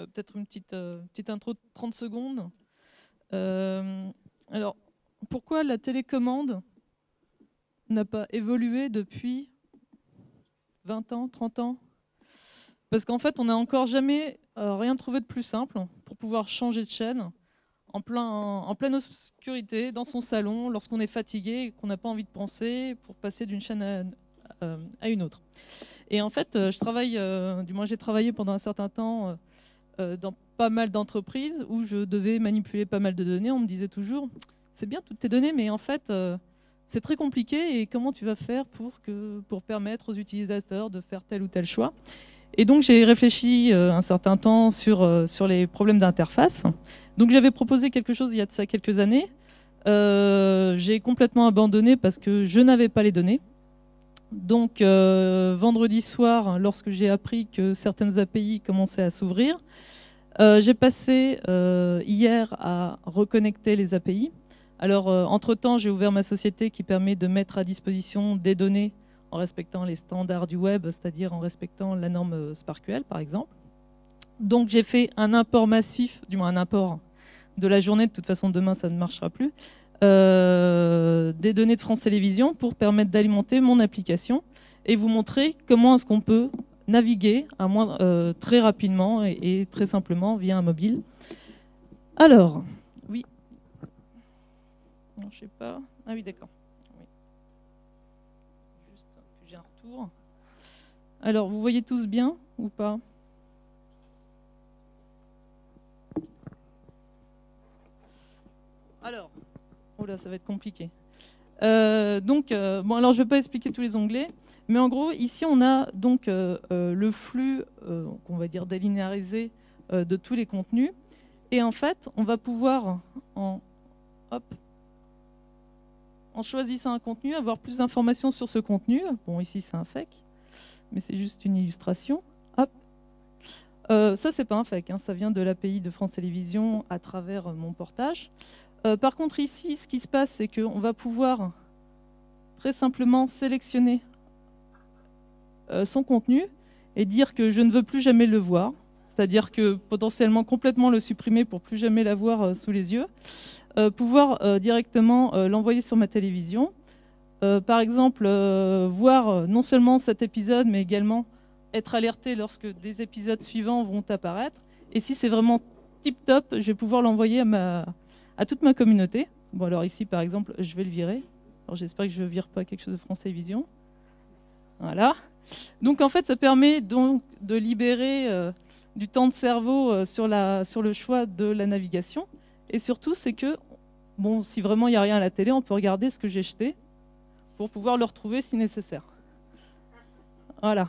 peut-être une petite intro de 30 secondes. Alors, pourquoi la télécommande n'a pas évolué depuis 20 ans, 30 ans? Parce qu'en fait, on n'a encore jamais rien trouvé de plus simple pour pouvoir changer de chaîne en pleine obscurité, dans son salon, lorsqu'on est fatigué et qu'on n'a pas envie de penser, pour passer d'une chaîne à une autre. Et en fait, du moins j'ai travaillé pendant un certain temps dans pas mal d'entreprises où je devais manipuler pas mal de données. On me disait toujours, c'est bien toutes tes données, mais en fait, c'est très compliqué et comment tu vas faire pour permettre aux utilisateurs de faire tel ou tel choix? Et donc j'ai réfléchi un certain temps sur les problèmes d'interface. Donc j'avais proposé quelque chose il y a de ça quelques années. J'ai complètement abandonné parce que je n'avais pas les données. Donc vendredi soir, lorsque j'ai appris que certaines API commençaient à s'ouvrir, j'ai passé hier à reconnecter les API. Alors entre-temps, j'ai ouvert ma société qui permet de mettre à disposition des données en respectant les standards du web, c'est-à-dire en respectant la norme SPARQL, par exemple. Donc j'ai fait un import massif, du moins un import de la journée, de toute façon demain ça ne marchera plus, des données de France Télévisions pour permettre d'alimenter mon application et vous montrer comment est-ce qu'on peut naviguer très rapidement et très simplement via un mobile. Alors, oui. Non, je sais pas. Ah oui, d'accord. Oui. Juste que j'ai un retour. Alors, vous voyez tous bien ou pas? Alors, oh là, ça va être compliqué. Bon, alors je ne vais pas expliquer tous les onglets, mais en gros, ici, on a donc le flux, qu'on va dire délinéarisé de tous les contenus. Et en fait, on va pouvoir, en choisissant un contenu, avoir plus d'informations sur ce contenu. Bon, ici, c'est un fake, mais c'est juste une illustration. Hop. Ça, c'est pas un fake, hein, ça vient de l'API de France Télévisions à travers mon portage. Par contre, ici, ce qui se passe, c'est qu'on va pouvoir très simplement sélectionner son contenu et dire que je ne veux plus jamais le voir, c'est-à-dire que potentiellement complètement le supprimer pour plus jamais l'avoir sous les yeux, pouvoir directement l'envoyer sur ma télévision, par exemple voir non seulement cet épisode, mais également être alerté lorsque des épisodes suivants vont apparaître, et si c'est vraiment tip-top, je vais pouvoir l'envoyer à toute ma communauté. Bon, alors ici, par exemple, je vais le virer. Alors j'espère que je ne vire pas quelque chose de France Télévisions. Voilà. Donc en fait, ça permet donc de libérer du temps de cerveau sur le choix de la navigation. Et surtout, c'est que, bon, si vraiment il n'y a rien à la télé, on peut regarder ce que j'ai jeté pour pouvoir le retrouver si nécessaire. Voilà.